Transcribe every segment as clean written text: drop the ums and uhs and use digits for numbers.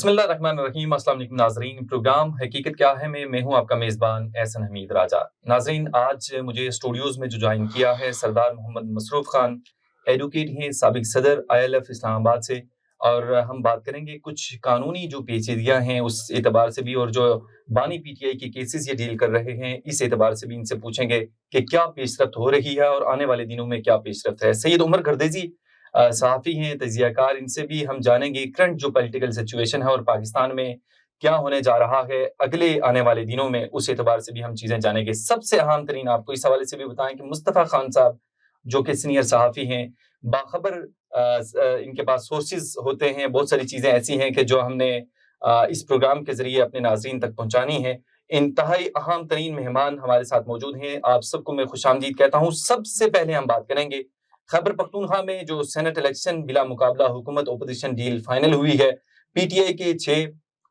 बिस्मिल्लाहिर्रहमानिर्रहीम। अस्सलाम वालेकुम नाज़रीन। प्रोग्राम हकीकत क्या है में मैं हूं आपका मेज़बान एहसन हमीद राजा। नाज़रीन, आज मुझे स्टूडियोज़ में जो ज्वाइन किया है सरदार मोहम्मद मसरूफ़ खान, एडवोकेट हैं, साबिक सदर ILF इस्लामाबाद से, और हम बात करेंगे कुछ कानूनी जो पेचीदगियाँ हैं उस एतबार से भी, और जो बानी PTI के केसेस ये डील कर रहे हैं इस एतबार से भी इनसे पूछेंगे कि क्या पेशरफ्त हो रही है और आने वाले दिनों में क्या पेशरफ्त है। सैयद उमर गर्देजी सहाफ़ी हैं, तजियाकार, इनसे भी हम जानेंगे करंट जो पॉलिटिकल सिचुएशन है और पाकिस्तान में क्या होने जा रहा है अगले आने वाले दिनों में, उस एतबार से भी हम चीज़ें जानेंगे। सबसे अहम तरीन आपको इस हवाले से भी बताएं कि मुस्तफ़ा खान साहब जो कि सीनियर सहाफ़ी हैं, बाखबर इनके पास सोर्सेज होते हैं, बहुत सारी चीज़ें ऐसी हैं कि जो हमने इस प्रोग्राम के ज़रिए अपने नाज़रीन तक पहुँचानी है। इंतहाई अहम तरीन मेहमान हमारे साथ मौजूद हैं, आप सबको मैं खुशामदीद कहता हूँ। सबसे पहले हम बात करेंगे खैबर पख्तूनख्वा में जो सेनेट इलेक्शन बिला मुकाबला हुकूमत ओपोजिशन डील फाइनल हुई है। PTI के 6,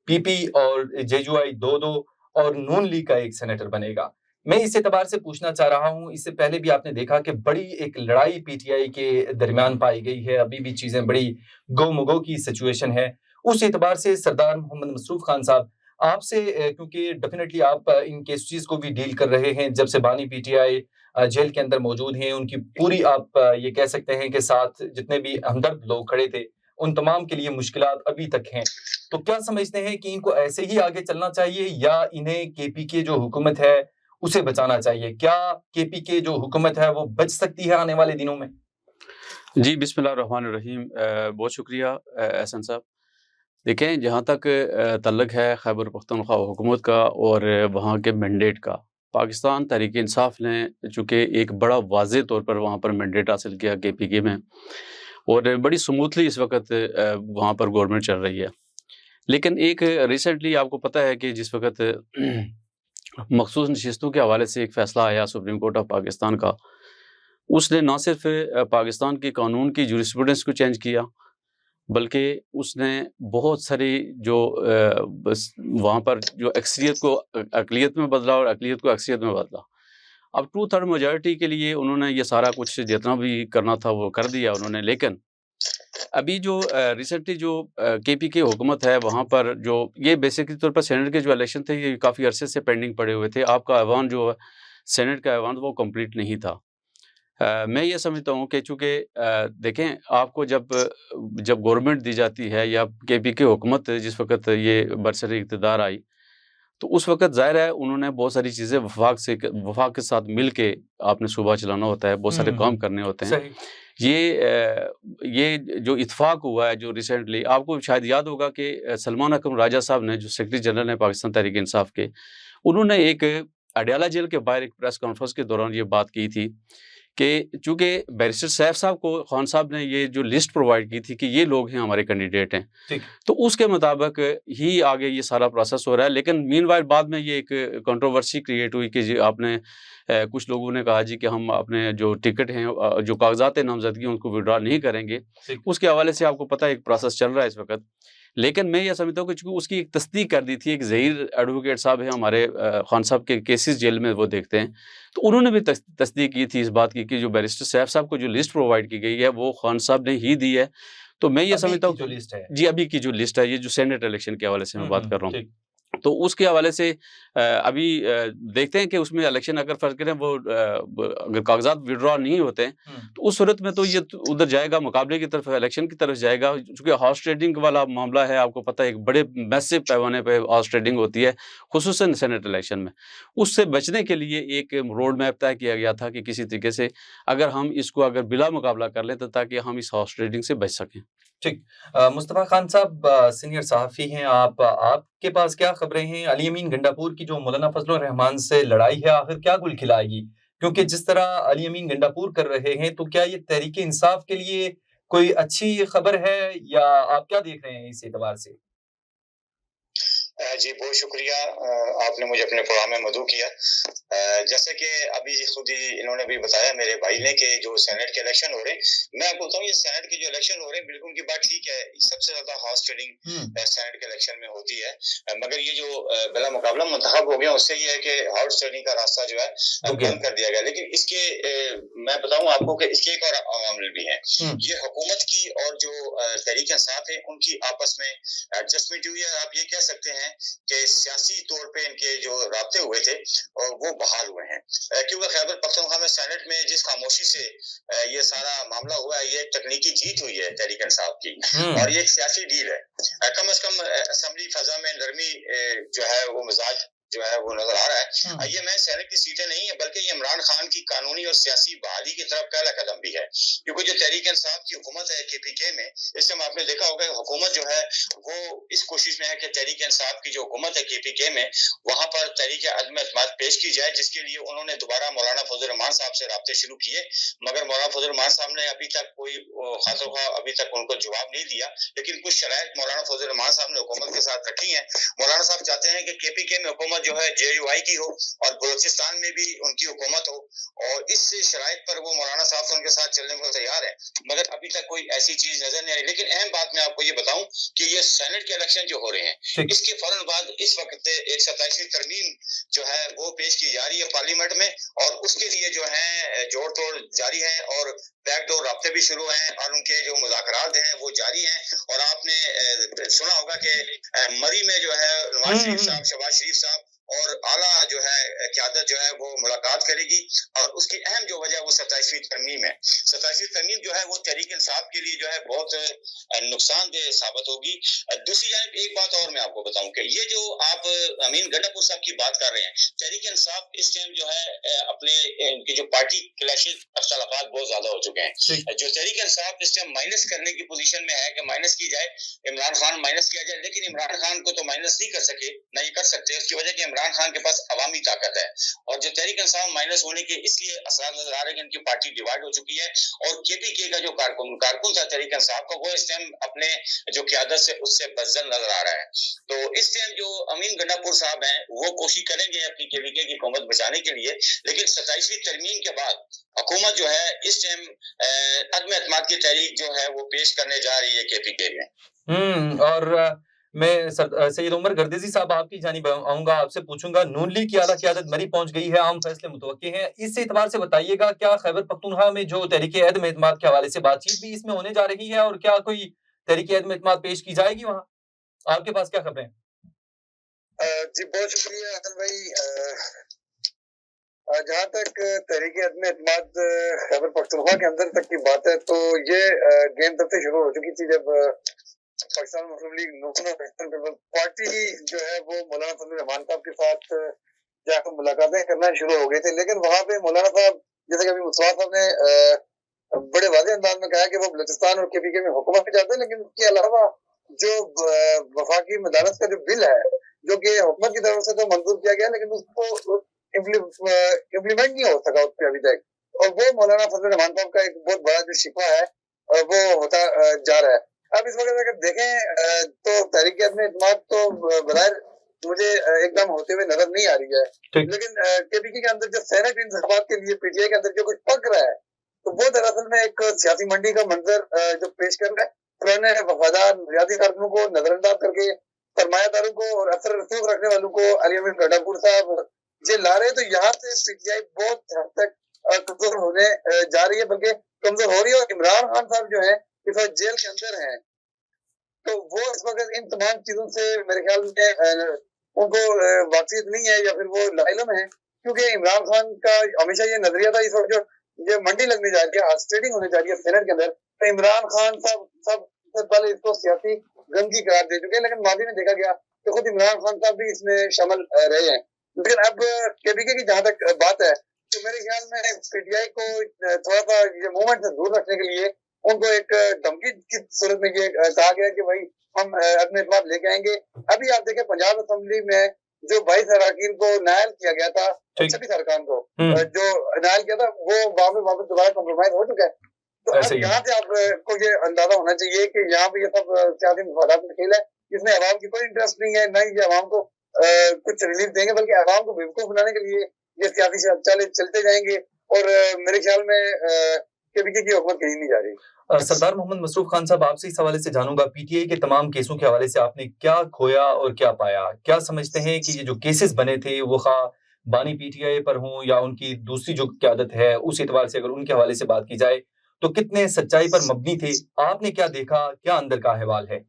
PP और JUI 2-2 और नून लीग का 1 सेनेटर बनेगा। मैं इस एतबार से पूछना चाह रहा हूँ, इससे पहले भी आपने देखा कि बड़ी एक लड़ाई PTI के दरमियान पाई गई है, अभी भी चीज़ें बड़ी गो-मगो की सिचुएशन है। उस एतबार से सरदार मोहम्मद मसरूफ़ खान साहब, आपसे क्योंकि डेफिनेटली आप इन केसेस को भी डील कर रहे हैं, जब से बानी PTI जेल के अंदर मौजूद हैं, उनकी पूरी आप ये कह सकते हैं कि साथ जितने भी हमदर्द लोग खड़े थे, उन तमाम के लिए मुश्किलात अभी तक हैं। तो क्या समझते हैं कि इनको ऐसे ही आगे चलना चाहिए या इन्हें KPK जो हुकूमत है, उसे बचाना चाहिए? क्या KPK जो हुकूमत है, वो बच सकती है आने वाले दिनों में? जी, बिस्मिल्लाहिर्रहमानिर्रहीम। बहुत शुक्रिया एहसन साहब। देखें, जहाँ तक तल्लुक़ है खैबर पख्तूनख्वा हुकूमत का और वहाँ के मैंडेट का, पाकिस्तान तहरीक-ए-इंसाफ ने चूँकि एक बड़ा वाज़ेह तौर पर वहाँ पर मैंडेट हासिल किया KPK में, और बड़ी स्मूथली इस वक़्त वहाँ पर गवर्नमेंट चल रही है। लेकिन एक रिसेंटली आपको पता है कि जिस वक़्त मख़सूस नशिस्तों के हवाले से एक फ़ैसला आया सुप्रीम कोर्ट ऑफ पाकिस्तान का, उसने ना सिर्फ़ पाकिस्तान के कानून की जूरिस्प्रूडेंस को चेंज किया, बल्कि उसने बहुत सारी जो बस वहाँ पर जो अक्सरियत को अक़लियत में बदला और अक़लियत को अक्सरियत में बदला। अब 2/3 मेजॉरिटी के लिए उन्होंने ये सारा कुछ जितना भी करना था वो कर दिया उन्होंने। लेकिन अभी जो रिसेंटली जो KPK हुकूमत है, वहाँ पर जो ये बेसिकली तौर पर सेनेट के जो इलेक्शन थे, ये काफ़ी अरसे से पेंडिंग पड़े हुए थे। आपका ऐवान जो है, सेनेट का ऐवान, वो कंप्लीट नहीं था। मैं ये समझता हूँ कि चूँकि देखें, आपको जब गवर्नमेंट दी जाती है या KPK हुकूमत जिस वक़्त ये बरसर इक़्तिदार आई, तो उस वक़्त ज़ाहिर है उन्होंने बहुत सारी चीज़ें वफ़ाक के साथ मिल के आपने सूबा चलाना होता है, बहुत सारे काम करने होते हैं। सही। ये जो इत्तेफ़ाक हुआ है जो रिसेंटली, आपको शायद याद होगा कि सलमान अकरम राजा साहब ने, जो सेक्रेटरी जनरल हैं पाकिस्तान तहरीक-ए-इंसाफ के, उन्होंने एक अडयाला जेल के बाहर एक प्रेस कॉन्फ्रेंस के दौरान ये बात की थी कि चूँकि बैरिस्टर सैफ साहब को खान साहब ने ये जो लिस्ट प्रोवाइड की थी कि ये लोग हैं हमारे कैंडिडेट हैं, ठीक। तो उसके मुताबिक ही आगे ये सारा प्रोसेस हो रहा है। लेकिन मीनवाइल बाद में ये एक कंट्रोवर्सी क्रिएट हुई कि जी आपने कुछ लोगों ने कहा जी कि हम अपने जो टिकट हैं, जो कागज़ात हैं नामज़दगी, उनको विथड्रॉ नहीं करेंगे। ठीक। उसके हवाले से आपको पता है एक प्रोसेस चल रहा है इस वक़्त। लेकिन मैं ये समझता हूँ कि चूँकि उसकी एक तस्दीक कर दी थी, एक ज़हीर एडवोकेट साहब हैं हमारे, खान साहब के केसेस जेल में वो देखते हैं, तो उन्होंने भी तस्दीक की थी इस बात की कि जो बैरिस्टर सैफ साहब को जो लिस्ट प्रोवाइड की गई है, वो खान साहब ने ही दी है। तो मैं ये अभी समझता की हूँ जो कि लिस्ट है। जी, अभी की जो लिस्ट है, ये जो सेनेट इलेक्शन के हवाले से मैं बात कर रहा हूँ। ठीक। तो उसके हवाले से अभी देखते हैं कि उसमें इलेक्शन अगर फ़र्ज़ करें वो अगर कागज़ात विथड्रॉ नहीं होते हैं, तो उस सूरत में तो ये उधर जाएगा, मुकाबले की तरफ, इलेक्शन की तरफ जाएगा। चूँकि हॉर्स ट्रेडिंग वाला मामला है, आपको पता है एक बड़े मैसिव पैमाने पे हॉर्स ट्रेडिंग होती है, ख़ुसूसन सेनेट इलेक्शन में। उससे बचने के लिए एक रोड मैप तय किया गया था कि किसी तरीके से अगर हम इसको अगर बिला मुकाबला कर लें, तो ताकि हम इस हॉर्स ट्रेडिंग से बच सकें। ठीक। मुस्तफ़ा खान साहब सीनियर सहाफ़ी हैं, आपके पास क्या खबरें हैं? अली अमीन गंडापुर की जो मौलाना फजलुर रहमान से लड़ाई है, आखिर क्या गुल खिलाएगी? क्योंकि जिस तरह अली अमीन गंडापुर कर रहे हैं, तो क्या ये तहरीक इंसाफ के लिए कोई अच्छी खबर है, या आप क्या देख रहे हैं इस एतबार से? जी, बहुत शुक्रिया। आपने मुझे अपने प्रोग्राम में मदऊ किया। जैसे कि अभी खुद ही इन्होंने भी बताया मेरे भाई ने कि जो सेनेट के इलेक्शन हो रहे हैं, मैं आपको बताऊँ ये सेनेट के जो इलेक्शन हो रहे हैं बिल्कुल उनकी बात ठीक है। सबसे ज़्यादा हॉर्स ट्रेडिंग सेनेट के इलेक्शन में होती है। मगर ये जो बिला मुकाबला मुंतखब हो गया उससे ये है कि हॉर्स ट्रेडिंग का रास्ता जो है बंद कर दिया गया। लेकिन इसके मैं बताऊँ आपको कि इसके एक और अवामिल भी हैं। ये हुकूमत की और जो तहरीक इंसाफ है उनकी आपस में एडजस्टमेंट हुई है। आप ये कह सकते हैं कि सियासी तौर पे इनके जो राब्ते हुए थे और वो बहाल हुए हैं, क्योंकि खैबर पख्तूनख्वा में सेनेट में जिस खामोशी से ये सारा मामला हुआ है, ये तकनीकी जीत हुई है तहरीक इंसाफ की और ये एक सियासी डील है। कम अज कम असम्बली फजा में नरमी जो है वो मिजाज जो है वो नजर आ रहा है। ये मैं सेनेट की सीटें नहीं है बल्कि ये इमरान खान की कानूनी और सियासी बहाली की तरफ पहला कदम भी है, क्योंकि जो तहरीक इंसाफ की हुकूमत है KPK में, इस समय आपने देखा होगा हुकूमत जो है वो इस कोशिश में है कि तहरीक इंसाफ की जो हुकूमत है KPK में वहां पर तहरीक अदम एतमाद पेश की जाए, जिसके लिए उन्होंने दोबारा मौलाना फजल रहमान साहब से राब्ते शुरू किए। मगर मौलाना फजल रहमान साहब ने अभी तक कोई खासोखा अभी तक उनको जवाब नहीं दिया। लेकिन कुछ शराइत मौलाना फजल रहमान साहब ने हुकूमत के साथ रखी है। मौलाना साहब चाहते हैं कि KPK में हुकूमत जो है JUI की हो और बलोचिस्तान में भी उनकी हुकूमत हो, और इस शराइत पर वो मौलाना साहब से उनके साथ चलने को तैयार है। मगर अभी तक कोई ऐसी चीज नजर नहीं आई। लेकिन अहम बात मैं आपको ये बताऊं कि ये सेनेट के इलेक्शन जो हो रहे हैं, इसके फौरन बाद इस वक्त एक 27वीं तरमीम जो है वो पेश की जा रही है पार्लियामेंट में, और उसके लिए जो है जोड़ तोड़ जारी है और बैकडोर राब्ते भी शुरू हैं और उनके जो मुज़ाकरात हैं वो जारी हैं। और आपने सुना होगा कि मरी में जो है नवाज शरीफ साहब, शहबाज शरीफ साहब और आला जो है क़यादत जो है वो मुलाकात करेगी, और उसकी अहम जो वजह वो 27वीं तरमीम है। 27वीं तरमीम जो है वो तहरीक इंसाफ के लिए जो है बहुत नुकसानदेह साबित होगी। दूसरी जानिब एक बात और मैं आपको बताऊं कि ये जो आप अमीन गंडापुर साहब की बात कर रहे हैं, तहरीक इंसाफ इस टाइम जो है अपने इनकी जो पार्टी क्लैशेस अख्तलाफात बहुत ज्यादा हो चुके हैं। जो तहरीक इंसाफ इस टाइम माइनस करने की पोजीशन में है कि माइनस की जाए, इमरान खान माइनस किया जाए, लेकिन इमरान खान को तो माइनस नहीं कर सके, ना ये कर सकते। उसकी वजह कि इमरान खान के पास अवामी ताकत है, और जो तहरीक इंसाफ माइनस होने के इसलिए असर नजर आ रहे हैं कि इनकी पार्टी डिवाइड हो चुकी है। और KPK का जो कारकुन था तहरीक इंसाफ का, वो इस टाइम अपने जो क़यादत से उससे बदल नजर आ रहा है। तो इस टाइम जो अमीन गंडापुर साहब हैं वो कोशिश करेंगे अपनी KPK की हुकूमत बचाने के लिए, लेकिन 27वीं तरमीम के बाद हुकूमत जो है इस टाइम अदम एतमाद की तहरीक जो है वो पेश करने जा रही है KPK में। और मैं सैयद उमर गर्देजी साहब आपकी जानिब आऊंगा, आपसे पूछूंगा नून लीग की आला क़यादत मरी पहुंच गई है, आम फैसले मुतवक्के हैं। इस एतबार से बताइएगा क्या खैबर पख्तूनख्वा में जो तहरीक अदम एतमाद के हवाले से बातचीत भी इसमें होने जा रही है, और क्या कोई तहरीक अदम एतमाद पेश की जाएगी वहाँ? आपके पास क्या खबरें? जी बहुत शुक्रिया हसन भाई। जहाँ तक तहरीक अदम एतमाद खैबर पख्तूनख्वा के अंदर तक की बात है, तो ये गेम तब से शुरू हो चुकी थी जब पाकिस्तान मुस्लिम लीग नून पीपल्स पार्टी जो है वो मौलाना फजल रहमान साहब के साथ जाकर मुलाकातें करना शुरू हो गए थे। लेकिन वहाँ पे मौलाना साहब, जैसे कि अभी मुस्तफा साहब ने बड़े वाज़ेह अंदाज में कहा कि वो बलूचिस्तान और KPK में हुकूमत भी चाहते हैं, लेकिन उसके अलावा जो वफाकी मदारस का जो बिल है जो कि हुकूमत की तरफ से तो मंजूर किया गया, लेकिन उसको इम्प्लीमेंट नहीं हो सका उस पर अभी तक। और वो मौलाना फजल रहमान साहब का एक बहुत बड़ा जो शिकवा है वो होता जा रहा है। अब इस वक्त अगर देखें तो तहरीक अदम एतमाद तो बग़ैर मुझे एकदम होते हुए नजर नहीं आ रही है, लेकिन KPK के अंदर जो सेनेट इंतखाबात के लिए PTI के अंदर जो कुछ पक रहा है, तो वो दरअसल में एक सियासी मंडी का मंजर जो पेश कर रहा है। पुराने वफादार रियादी कारकुनों को नजरअंदाज करके सरमायादारों को और असर रसूख रखने वालों को अमीन गंडापुर साहब जे ला रहे हैं, तो यहाँ से PTI बहुत हद तक कमजोर होने जा रही है, बल्कि कमजोर हो रही है। और इमरान खान साहब जो है इस वक्त जेल के अंदर हैं, तो वो इस वक्त इन तमाम चीजों से मेरे ख्याल में उनको वाकफियत नहीं है या फिर वो लाइलम है, क्योंकि इमरान खान का हमेशा ये नजरिया था इस वक्त जो ये मंडी लगने जा रही है, हार्स ट्रेडिंग होने जा रही है सेनेट के अंदर, तो इमरान खान साहब सबसे पहले इसको सियासी गंदगी करार दे चुके हैं। लेकिन माजी में देखा गया तो खुद इमरान खान साहब भी इसमें शामिल रहे हैं। लेकिन अब KPK की जहां तक बात है, तो मेरे ख्याल में PTI को थोड़ा सा ये मूवमेंट से दूर रखने के लिए उनको एक धमकी की सूरत में ये कहा गया कि भाई हम अपने एतमाद लेके आएंगे। अभी आप देखें पंजाब असेंबली में जो 22 अरकान को नायल किया गया था, 26 अरकान को जो नायल किया था, वो वापस दोबारा कम्प्रोमाइज हो चुका है। तो अब यहाँ से आपको ये अंदाजा होना चाहिए कि यहाँ पे ये सब सियासी मफादात में खेल है, इसमें अवाम की कोई इंटरेस्ट नहीं है, ना ही अवाम को कुछ रिलीफ देंगे, बल्कि अवाम को बेवकूफ बनाने के लिए ये सियासी चलते जाएंगे। और मेरे ख्याल में केपीके की हुकूमत कहीं नहीं जा रही। सरदार मोहम्मद मसरूफ खान साहब, आपसे इस हवाले से जानूंगा, पीटीआई के तमाम केसों के हवाले से आपने क्या खोया और क्या पाया? क्या समझते हैं कि ये जो केसेस बने थे वो खा बानी पीटीआई पर हों या उनकी दूसरी जो क़यादत है, उस एतबार से अगर उनके हवाले से बात की जाए तो कितने सच्चाई पर मबनी थे? आपने क्या देखा, क्या अंदर का अहवाल है?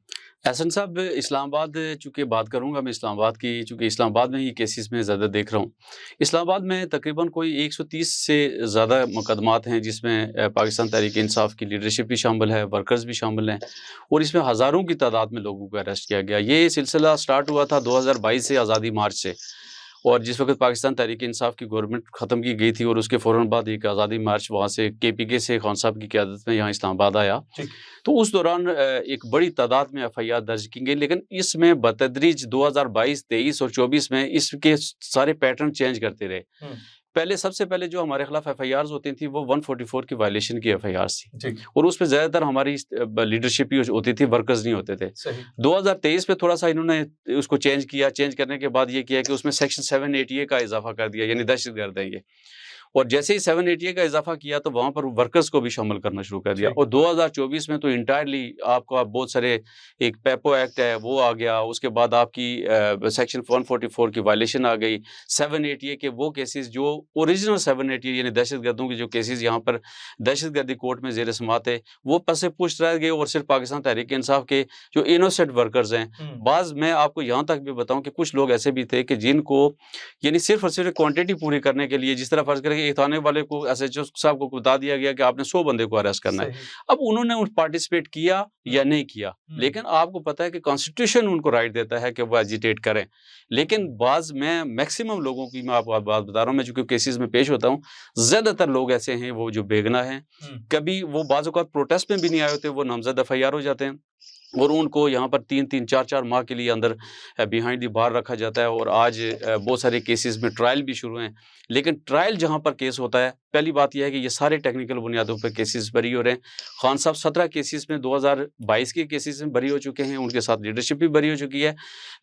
एहसन साहब, इस्लामाबाद चूँकि बात करूँगा मैं इस्लामाबाद की, चूँकि इस्लामाबाद में ही केसेस में ज़्यादा देख रहा हूँ। इस्लामाबाद में तकरीबन कोई 130 से ज़्यादा मुकदमात हैं, जिसमें पाकिस्तान तहरीक-ए-इंसाफ की लीडरशिप भी शामिल है, वर्कर्स भी शामिल हैं, और इसमें हज़ारों की तादाद में लोगों को अरेस्ट किया गया। ये सिलसिला स्टार्ट हुआ था 2022 से, आज़ादी मार्च से, और जिस वक़्त पाकिस्तान तहरीक-ए-इंसाफ की गवर्नमेंट ख़त्म की गई थी और उसके फ़ौरन बाद एक आज़ादी मार्च वहाँ से केपीके से खान साहब की क़यादत में यहाँ इस्लामाबाद आया। तो उस दौरान एक बड़ी तादाद में एफआईआर दर्ज की गई, लेकिन इसमें बतदरीज 2022, 23 और 24 में इसके सारे पैटर्न चेंज करते रहे। पहले सबसे पहले जो हमारे खिलाफ एफआईआर्स होती थी वो 144 की वायलेशन की एफआईआर्स थी, और उसमें ज़्यादातर हमारी लीडरशिप ही होती थी, वर्कर्स नहीं होते थे। 2023 में थोड़ा सा इन्होंने उसको चेंज किया। चेंज करने के बाद ये किया कि उसमें सेक्शन 780 का इजाफा कर दिया, यानी दहशतगर्द है ये। और जैसे ही 780 का इजाफा किया तो वहाँ पर वर्कर्स को भी शामिल करना शुरू कर दिया। और 2024 में तो इंटायरली आपका बहुत सारे, एक पेपो एक्ट है वो आ गया, उसके बाद आपकी सेक्शन 144 की वायलेशन आ गई, 780 के वो केसेस जो ओरिजिनल 780 यानी दहशतगर्दों के जो केसेस यहाँ पर दहशतगर्दी कोर्ट में ज़ेर समात है वो पसे पुष्ट रह गए, और सिर्फ पाकिस्तान तहरीक इंसाफ के जो इनोसेंट वर्कर्स हैं, बाज़ मैं आपको यहाँ तक भी बताऊँ कि कुछ लोग ऐसे भी थे कि जिनको यानी सिर्फ और सिर्फ क्वांटिटी पूरी करने के लिए, जिस तरह फर्ज करें एक थाने वाले को, एसएचओ साहब को बता दिया गया कि आपने 100 बंदे को अरेस्ट करना है। अब उन्होंने उन पार्टिसिपेट किया या नहीं किया, लेकिन आपको पता है कि कॉन्स्टिट्यूशन उनको राइट देता है कि वो एजिटेट करें। लेकिन बाज़ मैं मैक्सिमम लोगों की मैं आपको बात बता रहा हूँ, मैं चूँकि केसेस में पेश होता हूँ, ज़्यादातर लोग ऐसे हैं वो जो बेगुनाह हैं, कभी वो बाज़ औक़ात प्रोटेस्ट में भी नहीं आए होते, वो नामज़द एफआईआर हो जाते हैं, और उनको यहाँ पर 3-3, 4-4 माह के लिए अंदर बिहाइंड द बार रखा जाता है। और आज बहुत सारे केसेस में ट्रायल भी शुरू हैं, लेकिन ट्रायल जहाँ पर केस होता है, पहली बात यह है कि ये सारे टेक्निकल बुनियादों पर केसेस बरी हो रहे हैं। खान साहब 17 केसेस में 2022 के केसेस में बरी हो चुके हैं, उनके साथ लीडरशिप भी बरी हो चुकी है।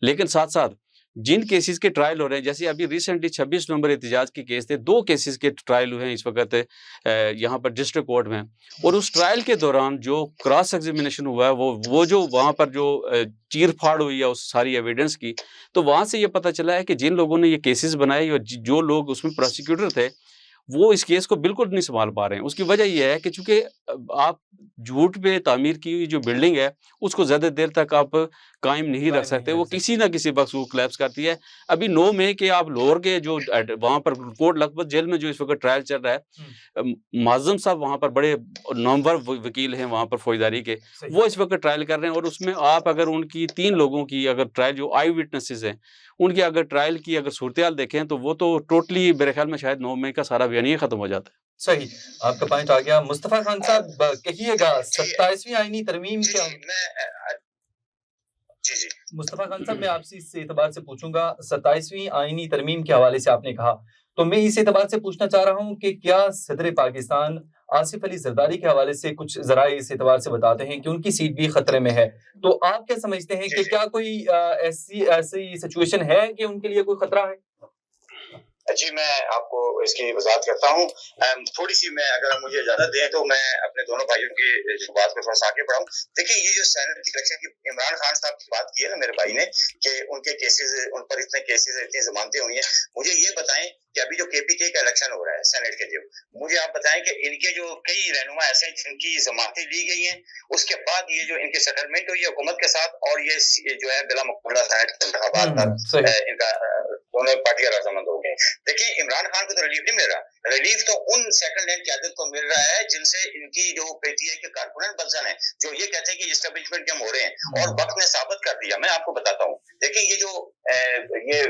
लेकिन साथ साथ जिन केसेस के ट्रायल हो रहे हैं, जैसे अभी रिसेंटली 26 नवंबर एहतजाज के केस थे, 2 केसेस के ट्रायल हुए हैं इस वक्त यहाँ पर डिस्ट्रिक्ट कोर्ट में, और उस ट्रायल के दौरान जो क्रॉस एग्जामिनेशन हुआ है, वो जो वहाँ पर जो चीर फाड़ हुई है उस सारी एविडेंस की, तो वहाँ से ये पता चला है कि जिन लोगों ने ये केसेस बनाए और जो लोग उसमें प्रोसिक्यूटर थे, वो इस केस को बिल्कुल नहीं संभाल पा रहे हैं। उसकी वजह यह है कि चूँकि आप झूठ पे तामीर की हुई जो बिल्डिंग है, उसको ज़्यादा देर तक आप कायम नहीं रख सकते, वो किसी ना किसी वक़्त वो कोलैप्स करती है। अभी 9 मई के आप लाहौर के जो वहाँ पर कोट लखपत जेल में जो इस वक्त ट्रायल चल रहा है, मुअज़्ज़म साहब वहाँ पर बड़े नामवर वकील हैं वहाँ पर फौजदारी के, वो इस वक्त ट्रायल कर रहे हैं, और उसमें आप अगर उनकी 3 लोगों की अगर ट्रायल, जो आई विटनेसेस हैं, उनकी अगर ट्रायल की अगर सूरत-ए-हाल देखें तो वो तो टोटली मेरे ख्याल में शायद 9 मई का सारा बयानिया ख़त्म हो जाता है। सही, आपका पॉइंट आ गया। मुस्तफ़ा खान साहब कहिएगा, 27वीं आईनी तरमीम क्या? जी। मुस्तफ़ा खान साहब, मैं आपसे इस एतबार से पूछूंगा, 27वीं आईनी तरमीम के हवाले से आपने कहा, तो मैं इस एतबार से पूछना चाह रहा हूं कि क्या सदर पाकिस्तान आसिफ अली जरदारी के हवाले से कुछ ज़राए इस एतबार से बताते हैं कि उनकी सीट भी खतरे में है, तो आप क्या समझते हैं कि क्या कोई ऐसी सिचुएशन है कि उनके लिए कोई खतरा है? जी, मैं आपको इसकी वजाहत करता हूँ। थोड़ी सी मैं, अगर आप मुझे इजाजत दें तो मैं अपने दोनों भाइयों की बात को थोड़ा सा आगे बढ़ाऊँ। देखिए, ये जो सेनेट की इलेक्शन की इमरान खान साहब की बात की है ना मेरे भाई ने, कि उनके केसेस, उन पर इतने केसेस, इतनी जमानतें हुई हैं, मुझे ये बताएं कि अभी जो केपीके का इलेक्शन हो रहा है सेनेट के, जो मुझे आप बताएं कि इनके जो कई रहनुमा ऐसे हैं जिनकी जमानतें ली गई हैं, उसके बाद ये जो इनकी सेटलमेंट हुई है हुकूमत के साथ, और ये जो है बिला मुकम्मल सेनेट के इंतखाबात पर इनका दोनों पार्टी का रजामंद हो गए। देखिए, इमरान खान को तो रिलीफ नहीं मिल रहा, रिलीफ तो उन सेकंड हैंड क्यादत को मिल रहा है जिनसे इनकी जो पीटीआई के कारकुन बदजन है, जो ये कहते हैं कि एस्टेब्लिशमेंट के हम हो रहे हैं, और वक्त ने साबित कर दिया। मैं आपको बताता हूँ, देखिए ये जो ये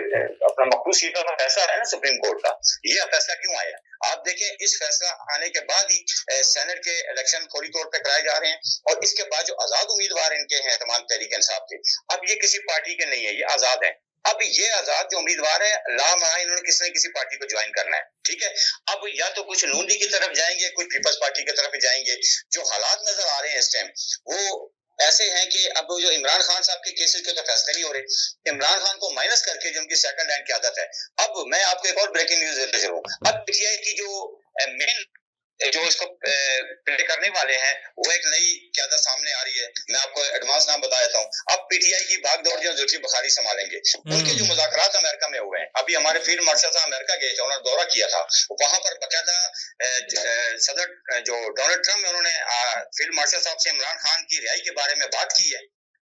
अपना मखसूस सीटों का फैसला है ना सुप्रीम कोर्ट का, ये फैसला क्यों आया? आप देखें, इस फैसला आने के बाद ही सेनेट के इलेक्शन फौरी तौर पर कराए जा रहे हैं, और इसके बाद जो आजाद उम्मीदवार इनके हैं तमाम तहरीक इंसाफ के, अब ये किसी पार्टी के नहीं है, ये आजाद है। अब ये आजाद जो उम्मीदवार है, लामना इन्होंने किसी न किसी पार्टी को ज्वाइन करना है, ठीक है। अब या तो कुछ नून लीग की तरफ जाएंगे, कुछ पीपल्स पार्टी की तरफ जाएंगे। जो हालात नजर आ रहे हैं इस टाइम, वो ऐसे हैं कि अब जो इमरान खान साहब के केसेस के तो फैसले नहीं हो रहे, इमरान खान को माइनस करके जो उनकी सेकंड हैंड की आदत है। अब मैं आपको एक और ब्रेकिंग न्यूज देते चलूं, अब पीटीआई की जो मेन जो इसको प्ले करने वाले हैं वो एक नई क़यादत सामने आ रही है। मैं आपको एडवांस नाम बता देता हूँ। अब पीटीआई की भागदौड़ जो जुल्फी बुखारी संभालेंगे। उनके जो मुज़ाकरात अमेरिका में हुए हैं, अभी हमारे फील्ड मार्शल साहब अमेरिका गए थे, उन्होंने दौरा किया था, वहां पर बाकायदा सदर जो डोनाल्ड ट्रम्प है उन्होंने फील्ड मार्शल साहब से इमरान खान की रिहाई के बारे में बात की है,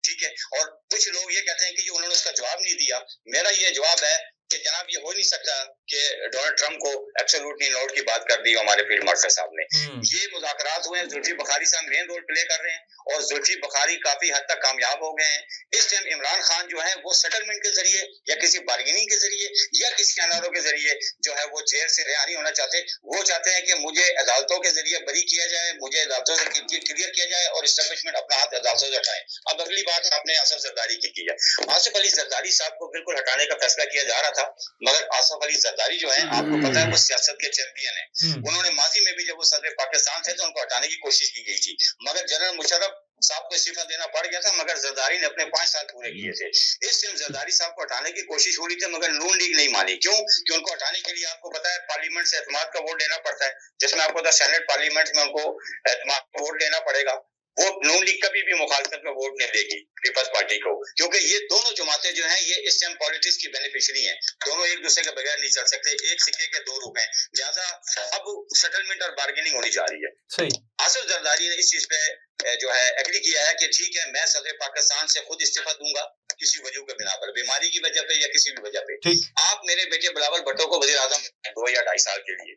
ठीक है। और कुछ लोग ये कहते हैं कि उन्होंने उसका जवाब नहीं दिया। मेरा ये जवाब है कि जनाब ये हो नहीं सकता कि डोनाल्ड ट्रम्प को एब्सोल्युटली नोट की बात कर दी हमारे फील्ड मार्शल साहब ने। ये मुज़ाकरात हुए हैं, जुल्फी बुखारी साहब मेन रोल प्ले कर रहे हैं और जुल्फी बुखारी काफी हद तक कामयाब हो गए हैं। इस टाइम इमरान खान जो है वो सेटलमेंट के जरिए या किसी बार्गेनिंग के जरिए या किसी अनारों के जरिए जो है वो जेल से रिहा नहीं होना चाहते। वो चाहते हैं कि मुझे अदालतों के जरिए बरी किया जाए, मुझे अदालतों से क्लियर किया जाए और इस्टेब्लिशमेंट अपना हाथ अदालतों से हटाए। अब अगली बात आपने आसिफ जरदारी की है। आसिफ अली जरदारी साहब को बिल्कुल हटाने का फैसला किया जा रहा था, मगर आसिफ अली जरदारी जो है आपको पता है वो सियासत के चैंपियन है। उन्होंने माजी में भी जब वो सदर पाकिस्तान थे तो उनको हटाने की कोशिश की गई थी, मगर जनरल मुशर्रफ साहब को इस्तीफा देना पड़ गया था, मगर जरदारी ने अपने 5 साल पूरे किए थे। इस टाइम जरदारी साहब को हटाने की कोशिश हो रही थी, मगर नून लीग नहीं मानी। क्यों? कि उनको हटाने के लिए आपको पता है पार्लियामेंट से एतमाद का वोट लेना पड़ता है, जिसमें आपको पता है सेनेट पार्लियामेंट में उनको एतमाद का वोट लेना पड़ेगा। वो नून लीग कभी भी मुखालफत में वोट नहीं देगी पीपल्स पार्टी को, क्योंकि ये दोनों जमातें जो हैं ये इस टाइम पॉलिटिक्स की बेनिफिशियरी हैं। दोनों एक दूसरे के बगैर नहीं चल सकते, एक सिक्के के 2 रुख हैं। लिहाजा अब सेटलमेंट और बार्गेनिंग होनी जा रही है। सही। आसिफ जरदारी ने इस चीज पे जो है एग्री किया है कि ठीक है मैं सदर पाकिस्तान से खुद इस्तीफा दूंगा किसी वजह के बिना पर, बीमारी की वजह पे या किसी भी वजह पे। आप मेरे बेटे बिलावल भुट्टो को वजीर आजम 2 या 2.5 साल के लिए,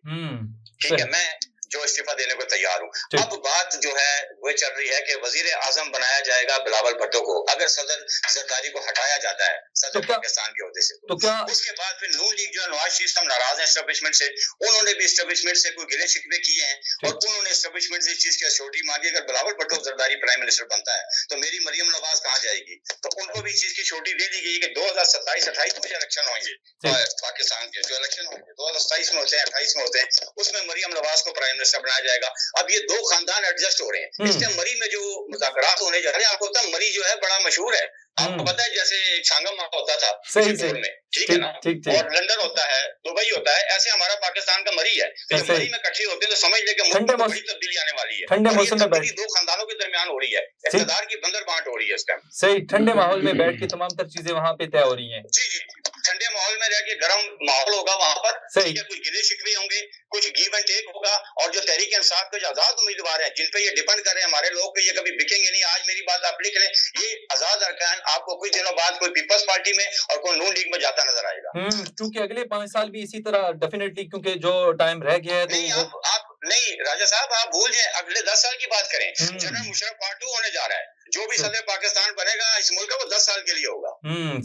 ठीक है, मैं जो इस्तीफा देने को तैयार हूँ। अब बात जो है वो चल रही है कि वजीर आजम बनाया जाएगा बिलावल भुट्टो को अगर सदर जरदारी को हटाया जाता है सदर पाकिस्तान के ओहदे से। तो क्या उसके बाद फिर नून लीग जो है नवाज शरीफ साहब नाराज हैं एस्टेब्लिशमेंट से, उन्होंने भी एस्टेब्लिशमेंट से कोई गिले शिकवे किए हैं और उन्होंने एस्टेब्लिशमेंट से इस चीज की अश्योरिटी मांगी अगर बिलावल भुट्टो जरदारी प्राइम मिनिस्टर बनता है तो मेरी मरियम नवाज कहाँ जाएगी। तो उनको भी इस चीज की अश्योरिटी दे दी गई कि 2027-28 में इलेक्शन होंगे पाकिस्तान के, जो इलेक्शन होंगे 2027 में होते हैं 28 में होते हैं, उसमें मरियम नवाज को प्राइम मिनिस्टर बनाया जाएगा। अब ये 2 खानदान एडजस्ट हो रहे हैं। इस टाइम मरी में जो मुज़ाकरात होने जा रहे हैं, आपको पता है मरी जो है बड़ा मशहूर है, आपको पता है जैसे छांगम होता था सिंगापुर में, ठीक है ना, और लंदन होता है, दुबई होता है, ऐसे हमारा पाकिस्तान का मरी है। तो जब मरी में इकट्ठे होते हैं तो समझ ले कि बड़ी तब्दीली आने वाली है। ठंडे मौसम में 2 खानदानों के दरमियान हो रही है, इक़्तिदार की बंदर बांट हो रही है इस टाइम। सही, ठंडे माहौल में बैठ के तमाम तर चीजें वहाँ पे तय हो रही हैं। जी जी, ठंडे माहौल में रह के गर्म माहौल होगा वहाँ पर, ठीक है, कुछ गिले शिकवे होंगे, कुछ गिव एंड टेक होगा, और जो तहरीक इंसाफ के जो आजाद उम्मीदवार हैं जिन पे ये डिपेंड कर रहे हैं हमारे लोग पे, ये कभी बिकेंगे नहीं। आज मेरी बात आप लिख लें, ये आजाद अरकान आपको कुछ दिनों बाद कोई पीपल्स पार्टी में और कोई नून लीग में जाता नजर आएगा। क्योंकि अगले 5 साल भी इसी तरह डेफिनेटली, क्योंकि जो टाइम रह गया है नहीं, आप नहीं राजा साहब, आप भूल जाए, अगले 10 साल की बात करें, जनरल मुशर्रफ पार्ट 2 होने जा रहा है। जो भी सदर पाकिस्तान बनेगा इस मुल्क का वो 10 साल के लिए होगा।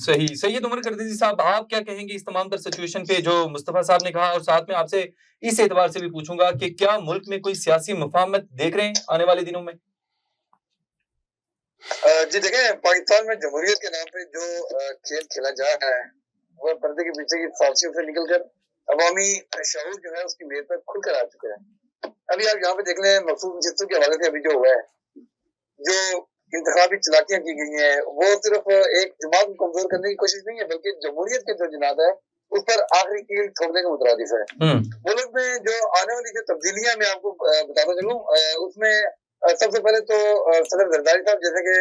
सही। सैयद उमर करदीजी साहब, आप क्या कहेंगे इस तमाम तर सिचुएशन पे जो मुस्तफा साहब ने कहा, और साथ में आपसे इस एतबार से भी पूछूंगा कि क्या मुल्क में कोई सियासी मुफाहमत देख रहे हैं आने वाले दिनों में? जी देखें, पाकिस्तान में जमहूरियत के नाम पे जो खेल खेला जा रहा है वो पर्दे के पीछे की फांसियों से निकलकर अवामी शऊर जो है उसकी मेज पर खुलकर आ चुका है। अभी आप यहाँ पे देख लें, मकसूद नशिस्तों के हवाले से अभी जो हुआ है, जो इंतखाबी चलाकियां की गई हैं, वो सिर्फ एक जमात को कमजोर करने की कोशिश नहीं है, बल्कि जमहूरियत के जो जिनाद है उस पर आखिरी कील ठोकने के मुतरादिफ है। मुल्क में जो आने वाली जो तब्दीलियां मैं आपको बताता चलूं, उसमें सबसे पहले तो सदर जरदारी साहब, जैसे कि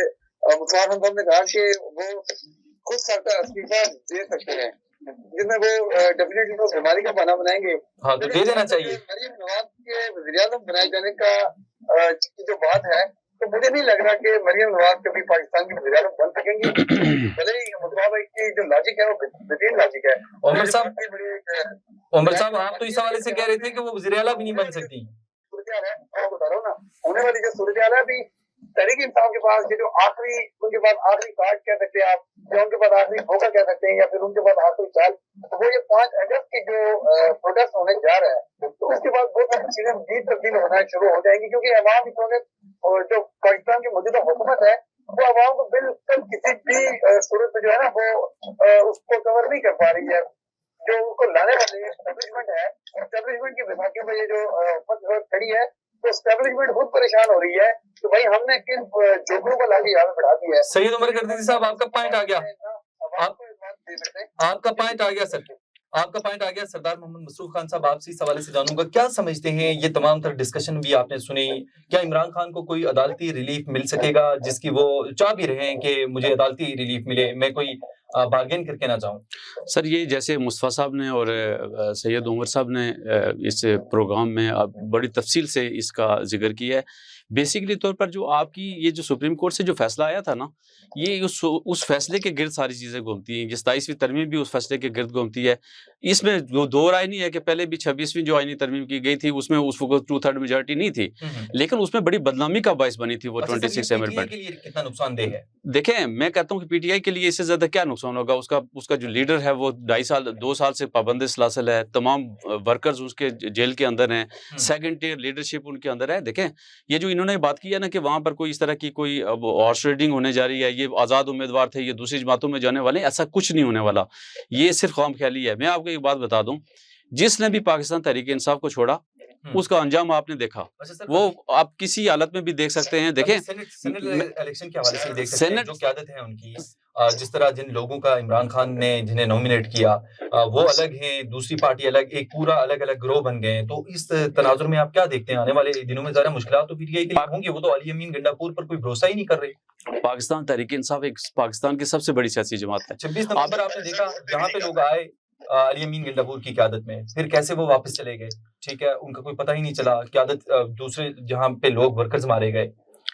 मुस्तफा साहब ने कहा कि वो खुद सरकार इस्तीफा दे सकते हैं, जिसमें वो डेफिनेटली वो बीमारी का बहाना बनाएंगे। हाँ, तो दे देना चाहिए। मरियम नवाज के वज़ीर आज़म बनाए जाने का जो बात है, तो मुझे नहीं लग रहा कि मरियम नवाज कभी पाकिस्तान की वज़ीर आज़म बन सकेंगी। भले ही मुस्तफा भाई की जो लॉजिक है वो बेहतरीन लॉजिक है। उमर साहब, आप तो इस हवाले से कह रहे थे कि वो वज़ीर आला भी नहीं बन सकती। मैं बता रहा हूँ ना, होने वाली जो सूरत हाल है, अभी तहरीक इंसाफ के पास जो आखिरी, उनके पास आखिरी कार्ड कह सकते हैं आप, या उनके पास आखिरी धोखा कह सकते हैं, या फिर उनके पास आखिरी चाल, तो वो ये 5 अगस्त की जो प्रोटेस्ट होने जा रहा है, तो उसके बाद बहुत सारी चीजें मजीद तब्दील होना शुरू हो जाएंगी, क्योंकि अवाम और जो पाकिस्तान की मौजूदा हुकूमत है वो अवाम को बिल्कुल किसी भी सूरत में जो है ना वो उसको कवर नहीं कर पा रही है। जो उसको लाने वाले एस्टेब्लिशमेंट है, एस्टेब्लिशमेंट की विभागियों में ये जो खड़ी है, तो स्टैब्लिशमेंट खुद परेशान हो रही है कि भाई हमने किन जोगरों को लाके यहाँ पे बढ़ा दिया है। सैयद उमर गर्दीजी साहब, आपका पॉइंट आ गया, आपका पॉइंट आ गया सर, आपका पॉइंट आ गया। सरदार मोहम्मद मसरूफ खान साहब, आपसे इस हवाले से जानूंगा, क्या समझते हैं, ये तमाम तरह डिस्कशन भी आपने सुनी, क्या इमरान खान को कोई अदालती रिलीफ मिल सकेगा, जिसकी वो चाह भी रहे हैं कि मुझे अदालती रिलीफ मिले, मैं कोई बार्गेन करके ना जाऊं? सर, ये जैसे मुस्तफ़ा साहब ने और सैयद उमर साहब ने इस प्रोग्राम में बड़ी तफसील से इसका जिक्र किया है। बेसिकली तौर पर जो आपकी ये जो सुप्रीम कोर्ट से जो फैसला आया था ना, ये उस फैसले के गिर्द सारी चीज़ें घूमती हैं। 27वीं तरमीम भी उस फैसले के गिर्द घूमती है। इसमें दो राय नहीं है कि पहले भी 26वीं जो आईनी तरमीम की गई थी उसमें उस वक्त 2/3 मेजॉरिटी नहीं थी, लेकिन उसमें बड़ी बदनामी का बायस बनी थी वो 26 अमेंडमेंट। कितना नुकसानदेह है? देखें, मैं कहता हूँ कि पीटीआई के लिए इससे ज्यादा क्या नुकसान होगा। उसका जो लीडर है वो 2 साल से पाबंद सलासल है, तमाम वर्कर्स उसके जेल के अंदर हैं, सेकंड टियर लीडरशिप उनके अंदर है। देखें, ये जो इन्होंने बात की है ना कि वहां पर कोई इस तरह की कोई हॉर्स ट्रेडिंग होने जा रही है, ये आज़ाद उम्मीदवार थे, ये दूसरी जमातों में जाने वाले, ऐसा कुछ नहीं होने वाला। ये सिर्फ खामख्याली है। मैं आपको एक बात बता दूं, जिसने भी पाकिस्तान तहरीक इंसाफ को छोड़ा उसका अंजाम आपने देखा, वो आप किसी हालत में भी देख सकते हैं। देखें, सेनेट इलेक्शन के हवाले से देख सकते हैं जो क़यादत है उनकी, जिस तरह जिन लोगों का इमरान खान ने जिन्हें नॉमिनेट किया वो अलग हैं, दूसरी पार्टी अलग, एक पूरा अलग अलग ग्रोह बन गए हैं। तो इस तनाजुर में आप क्या देखते हैं? आने वाले दिनों में ज़रा मुश्किलात तो पीटीआई के लिए होंगी, वो तो अली अमीन गंडापुर पर कोई भरोसा ही नहीं कर रहे। पाकिस्तान तहरीक इंसाफ एक पाकिस्तान की सबसे बड़ी सियासी जमात है। 26 नवंबर आपने देखा जहाँ पे लोग आए अली अमीन गंडापुर की क़यादत में, फिर कैसे वो वापस चले गए, ठीक है, उनका कोई पता ही नहीं चला। क़यादत दूसरे जहाँ पे लोग वर्कर्स मारे गए,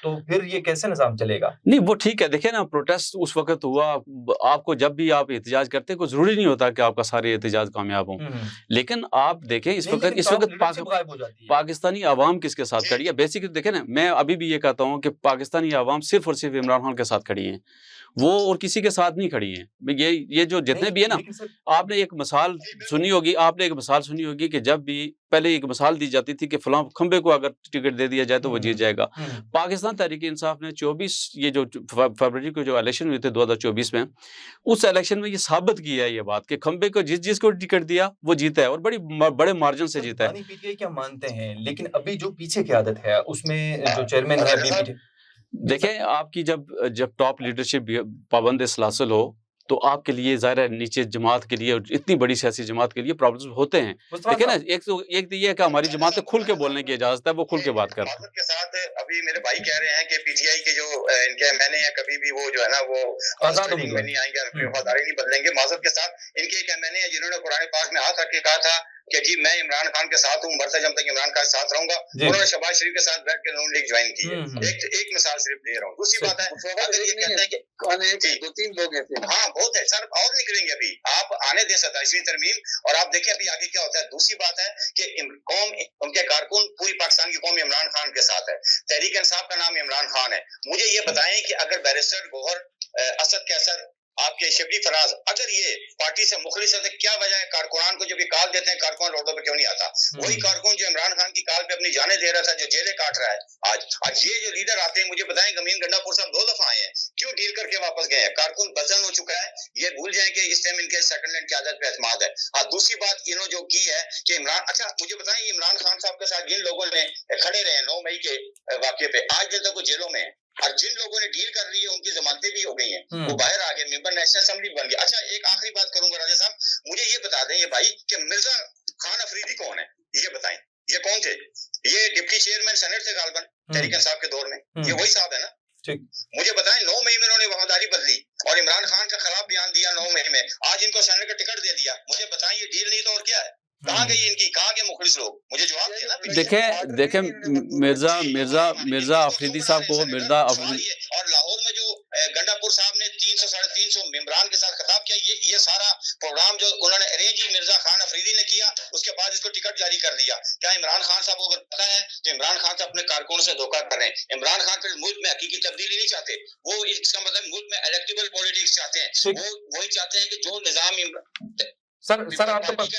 तो फिर ये कैसे निज़ाम चलेगा? नहीं, वो ठीक है। देखिए ना, प्रोटेस्ट उस वक्त हुआ, आपको जब भी आप एहतजाज करते हैं कोई जरूरी नहीं होता कि आपका सारे एहतजाज कामयाब हों, लेकिन आप देखें इस वक्त पाकिस्तानी आवाम किसके साथ खड़ी है। बेसिकली देखें ना, मैं अभी भी ये कहता हूँ कि पाकिस्तानी आवाम सिर्फ और सिर्फ इमरान खान के साथ खड़ी है, वो और किसी के साथ नहीं खड़ी है। ये जो जितने भी है ना, आपने एक मिसाल सुनी होगी कि जब भी पहले एक मिसाल दी जाती थी कि फलां खंबे को अगर टिकट दे दिया जाए तो वो जीत जाएगा। पाकिस्तान तहरीक इंसाफ ने 24 ये जो फरवरी को जो इलेक्शन हुए थे 2024 में, उस इलेक्शन में ये साबित किया है ये बात कि खंबे को जिसको टिकट दिया वो जीता है, और बड़े मार्जिन से जीता है। पीटीआई क्या मानते हैं, लेकिन अभी जो पीछे की आदत है उसमें जो चेयरमैन है अभी, देखें, आपकी जब टॉप लीडरशिप पाबंद सलासल हो तो आपके लिए ज़ाहिर है नीचे जमात के लिए, इतनी बड़ी सियासी जमात के लिए प्रॉब्लम्स होते हैं। देखिए ना, एक तो ये है कि हमारी जमात में खुल के बोलने की इजाजत है, वो खुल के बात करते हैं। के साथ अभी मेरे भाई कह रहे हैं कि पीटीआई के जो इनके एमएनए हैं कभी भी वो जो है ना वो आजाद में नहीं आएंगे, वफादारी नहीं बदलेंगे। माजरत के साथ इनके एक एमएनए है जिन्होंने कुरान पाक में हाथ रख के कहा था कि जी मैं इमरान खान के साथ हूँ, मरते जब तक इमरान खान के साथ रहूंगा। उन्होंने शहबाज शरीफ के साथ बैठ के नून लीग ज्वाइन की है। एक मिसाल सिर्फ दे रहा हूँ। दूसरी बात है, अगर ये कहते हैं कि 2-3 लोग हैं, हाँ बहुत है सर, और निकलेंगे अभी, आप आने दें 27वीं तरमीम और आप देखें अभी आगे क्या होता है। दूसरी बात है कि कौम, उनके कारकुन, पूरी पाकिस्तान की कौम इमरान खान के साथ है। तहरीक इंसाफ का नाम इमरान खान है। मुझे ये बताएं कि अगर बैरिस्टर गौहर, असद कैसर, आपके शिबली फराज अगर ये पार्टी से मुखलिस है तो क्या वजह है कारकुनान को जब ये कॉल देते हैं कारकुन रोडों पे क्यों नहीं आता? वही कारकुन जो इमरान खान की कॉल पे अपनी जाने दे रहा था, जो जेलें काट रहा है आज ये जो लीडर आते हैं, मुझे बताएं अमीन गंडापुर साहब 2 दफा आए हैं, क्यों डील करके वापस गए हैं? कारकुन बजन हो चुका है, ये भूल जाए कि इस टाइम इनके सेकंड हैंड की आदत पे एतमाद है। हाँ, दूसरी बात इन्होंने जो की है कि इमरान, अच्छा मुझे बताएं इमरान खान साहब के साथ जिन लोगों ने खड़े रहे 9 मई के वाकये पे, आज दिन तक वो जेलों में है, और जिन लोगों ने डील कर ली है उनकी जमानतें भी हो गई हैं, वो बाहर आ गए, मेंबर नेशनल असेंबली बन गए। अच्छा, एक आखिरी बात करूंगा राजा साहब, मुझे ये बता दें ये भाई कि मिर्जा खान अफरीदी कौन है, ये बताएं, ये कौन थे? ये डिप्टी चेयरमैन सेनेट थे गालबन तहरीक इंसाफ के दौर में, ये वही साहब है ना? ठीक, मुझे बताएं 9 मई में उन्होंने वफादारी बदली और इमरान खान के खिलाफ बयान दिया 9 मई में, आज इनको सेनेट का टिकट दे दिया। मुझे बताएं ये डील नहीं तो और क्या है? कहाँ गई इनकी, कहाँ के मुखलिस लोग? मुझे जवाब देना। देखें मिर्जा अफरीदी साहब को, और लाहौर में जो गंडापुर साहब ने 300 साढ़े 300 मेंबरान के साथ खिताब किया, ये सारा प्रोग्राम जो उन्होंने अरेंज ही मिर्जा खान अफरीदी ने किया, उसके बाद इसको टिकट जारी कर दिया। क्या इमरान खान साहब को अगर पता है तो इमरान खान साहब अपने कारकुनों से धोखा कर रहे हैं। इमरान खान फिर मुल्क में हकीकी तब्दीली नहीं चाहते, वो इसका मतलब मुल्क में इलेक्टिबल पॉलिटिक्स चाहते हैं, वो वही चाहते हैं कि जो निजाम सर आपका मतलब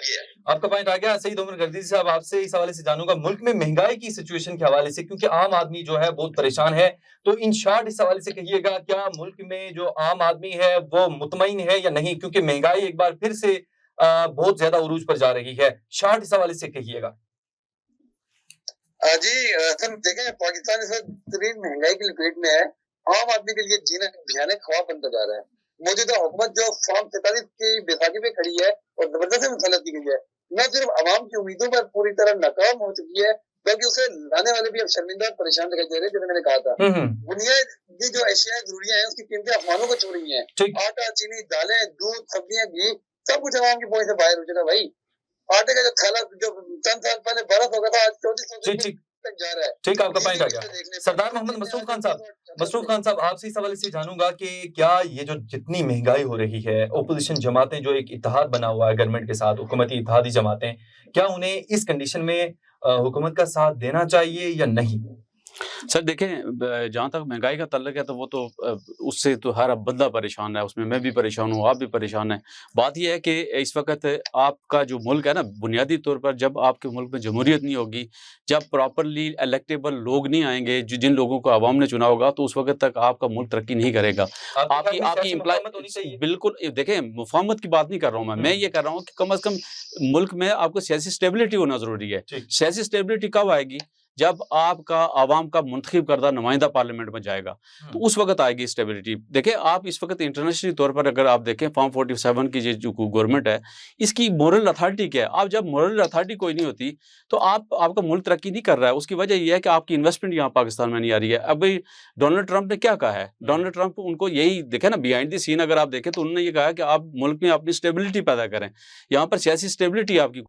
ये है। आपका पॉइंट आ गया। सईद उमर गर्दीजी साहब, आपसे इस हवाले से जानूंगा मुल्क में महंगाई की सिचुएशन के हवाले से, क्योंकि आम आदमी जो है बहुत परेशान है, तो इन शॉर्ट इस हवाले से कहिएगा क्या मुल्क में जो आम आदमी है वो मुतमईन है या नहीं? क्योंकि महंगाई एक बार फिर से बहुत ज्यादा उरूज पर जा रही है। शार्ट इस हवाले से कहिएगा। जी सर देखें, पाकिस्तान इस वक्त तरीन महंगाई की लपेट में है। आम आदमी के लिए जीना भयानक ख्वाब बनता जा रहा है। मौजूदा हुकूमत जो फॉर्म 43 की बैसाखी पे खड़ी है और जबरदस्ती मुसलत की गई है, न सिर्फ आवाम की उम्मीदों पर पूरी तरह नाकाम हो चुकी है, बल्कि उसे लाने वाले भी अब शर्मिंदा और परेशान दिखाई दे रहे हैं। जैसे मैंने कहा था, बुनियादी जो अशिया जरूरियां हैं उसकी कीमतें आसमानों को छू रही हैं। आटा, चीनी, दालें, दूध, सब्जियां, घी सब कुछ आवाम की पहुंच से बाहर हो चुका है भाई। आटे का जो थैला जो चंद साल पहले 1200 का था, आज 2400 तक जा रहा है। ठीक, आपका पॉइंट आ गया। सरदार मोहम्मद मसरूफ खान साहब, आपसे इस हवाले से जानूंगा कि क्या ये जो जितनी महंगाई हो रही है, ओपोजिशन जमातें जो एक इत्तेहाद बना हुआ है गवर्नमेंट के साथ, हुकूमती इत्तेहादी जमातें, क्या उन्हें इस कंडीशन में हुकूमत का साथ देना चाहिए या नहीं? सर देखें, जहाँ तक महंगाई का तल्लुक है तो वो तो उससे तो हर बंदा परेशान है, उसमें मैं भी परेशान हूँ, आप भी परेशान हैं। बात यह है कि इस वक्त आपका जो मुल्क है ना, बुनियादी तौर पर जब आपके मुल्क में जमहूरियत नहीं होगी, जब प्रॉपरली इलेक्टेबल लोग नहीं आएंगे, जिन लोगों को आवाम ने चुना होगा, तो उस वक्त तक आपका मुल्क तरक्की नहीं करेगा। आपकी एम्प्लॉय बिल्कुल देखें, मुफाहमत की बात नहीं कर रहा हूँ मैं ये कर रहा हूँ कि कम अज़ कम मुल्क में आपको सियासी स्टेबिलिटी होना ज़रूरी है। सियासी स्टेबिलिटी कब आएगी? जब आपका आवाम का मुंतखब करदा नुमाइंदा पार्लियामेंट में जाएगा, तो उस वक्त आएगी स्टेबिलिटी। देखें, आप इस वक्त इंटरनेशनल तौर पर अगर आप देखें, फॉर्म 47 की जो गवर्नमेंट है, इसकी मोरल अथॉरिटी क्या है? आप जब मोरल अथॉरिटी कोई नहीं होती, तो आपका मुल्क तरक्की नहीं कर रहा है। उसकी वजह यह है कि आपकी इन्वेस्टमेंट यहाँ पाकिस्तान में नहीं आ रही है। अब भाई डोनाल्ड ट्रंप ने क्या कहा है? डोनाल्ड ट्रंप उनको यही देखें ना, बिहाइंड द सीन अगर आप देखें, तो उन्होंने ये कहा कि आप मुल्क में अपनी स्टेबिलिटी पैदा करें। यहाँ पर सियासी स्टेबिलिटी आपकी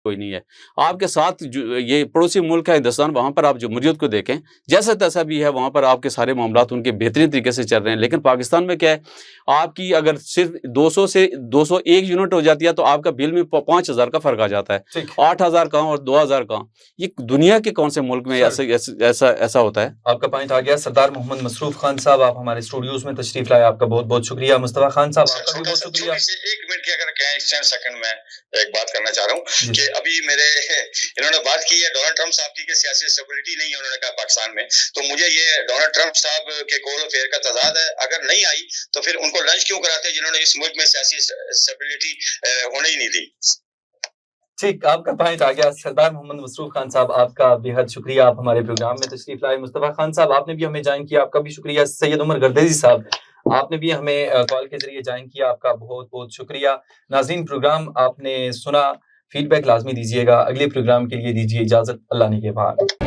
कोई नहीं है। आपके साथ जो ये पड़ोसी मुल्क है हिंदुस्तान, वहाँ पर आप जमहूरियत को देखें, जैसा तैसा भी है, वहाँ पर आपके सारे मामलात उनके बेहतरीन तरीके से चल रहे हैं। लेकिन पाकिस्तान में क्या है, आपकी अगर सिर्फ 200 से 201 यूनिट हो जाती है, तो आपका बिल में 5000 का फर्क आ जाता है। 8000 कहाँ और 2000 कहाँ? ये दुनिया के कौन से मुल्क में ऐसा होता है? आपका पॉइंट आ गया। सरदार मोहम्मद मसरूफ खान साहब, आप हमारे स्टूडियोज में तशरीफ लाए, आपका बहुत बहुत शुक्रिया। मुस्तफा खान साहब, आपका भी बहुत शुक्रिया। 1 मिनट की अगर कहें, 10 सेकंड में एक बात करना चाह रहा हूँ कि अभी इन्होंने बात की है डोनाल्ड ट्रंप साहब की कि सियासी स्टेबिलिटी नहीं है, उन्होंने कहा पाकिस्तान में। तो मुझे ये डोनाल्ड ट्रंप साहब के कॉल ऑफ फेयर का तजाद है। अगर नहीं आई तो फिर उनको लंच क्यों कराते जिन्होंने इस मुल्क में सियासी स्टेबिलिटी होने ही नहीं दी। ठीक, आपका पॉइंट आ गया। सरदार मोहम्मद मसरूफ खान साहब, आपका बेहद शुक्रिया, आप हमारे प्रोग्राम में तशरीफ लाए। मुस्तफा खान साहब, आपने भी हमें ज्वाइन किया, आपका भी शुक्रिया। सैयद उमर गर्देजी साहब, आपने भी हमें कॉल के जरिए ज्वाइन किया, आपका बहुत बहुत शुक्रिया। नाज़रीन, प्रोग्राम आपने सुना, फीडबैक लाजमी दीजिएगा। अगले प्रोग्राम के लिए दीजिए इजाजत। अल्लाह निगहबान।